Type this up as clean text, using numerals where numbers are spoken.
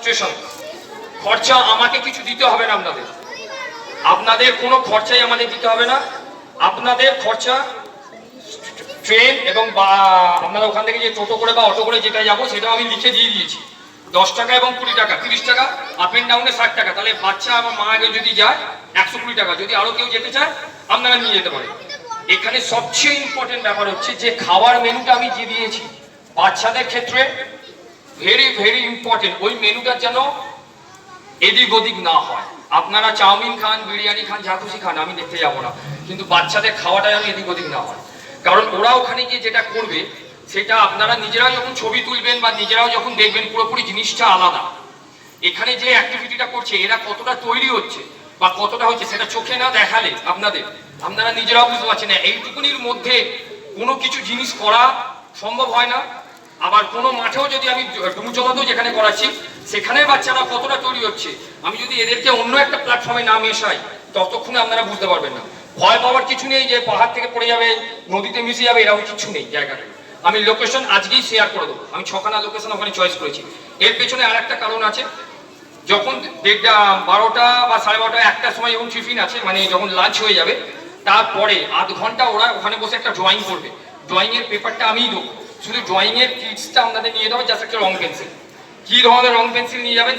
Station. খরচা আমাকে কিছু দিতে হবে না, আপনাদের কোনো খরচাই আমাদের দিতে হবে না। আপনাদের খরচা ট্রেন এবং বা আপনারা ওখান থেকে যে টোটো করে বা অটো করে যেটা যাবো সেটাও আমি লিখে দিয়ে দিয়েছি। 10 টাকা এবং 20 টাকা, 30 টাকা, আপ এন্ড ডাউনে 60 টাকা। তাহলে বাচ্চা আমার মা আগে যদি যায় 120 টাকা। যদি আরো কেউ যেতে চায় আপনারা নিয়ে যেতে পারেন। এখানে সবচেয়ে ইম্পর্টেন্ট ব্যাপার হচ্ছে যে খাওয়ার মেনুটা আমি যে দিয়েছি বাচ্চাদের ক্ষেত্রে ভেরি ভেরি ইম্পর্টেন্ট। ওই মেনুটা যেন এদিক ওদিক না হয়। আপনারা চাউমিন খান, বিরিয়ানি খান, যা খুশি খান, আমি দেখতে যাবো না, কিন্তু বাচ্চাদের খাওয়াটা যেন এদিক ওদিক না হয়। কারণ ওরা ওখানে গিয়ে যেটা করবে সেটা আপনারা নিজেরাও যখন ছবি তুলবেন বা নিজেরাও যখন দেখবেন পুরোপুরি জিনিসটা আলাদা। এখানে যে অ্যাক্টিভিটিটা করছে এরা কতটা তৈরি হচ্ছে বা কতটা হচ্ছে সেটা চোখে না দেখালে আপনারা নিজেরাও বুঝতে পারছেন না। এইটুকুনির মধ্যে কোনো কিছু জিনিস করা সম্ভব হয় না। আবার কোনো মাঠেও যদি আমি ডুমুচলাতেও যেখানে করাচ্ছি সেখানে বাচ্চারা কতটা তৈরি হচ্ছে, আমি যদি এদেরকে অন্য একটা প্ল্যাটফর্মে না মেশাই ততক্ষণে আপনারা বুঝতে পারবেন না। ভয় পাওয়ার কিছু নেই যে পাহাড় থেকে পড়ে যাবে, নদীতে মিশে যাবে, এরকম কিছু নেই। জায়গাটা আমি লোকেশন আজকেই শেয়ার করে দেবো। আমি 6খানা লোকেশন ওখানে চয়েস করেছি। এর পেছনে আর একটা কারণ আছে। যখন 12টা বা 12:30 1টার সময় যখন টিফিন আছে, মানে যখন লাঞ্চ হয়ে যাবে, তারপরে আধ ঘন্টা ওরা ওখানে বসে একটা ড্রয়িং করবে। ড্রয়িং এর পেপারটা আমিই দেবো। শুধু ড্রয়িং এর কিটসটা আপনাদের নিয়ে যাবে, জাস্ট একটা রং পেন্সিল। কি ধরনের রং পেন্সিল নিয়ে যাবেন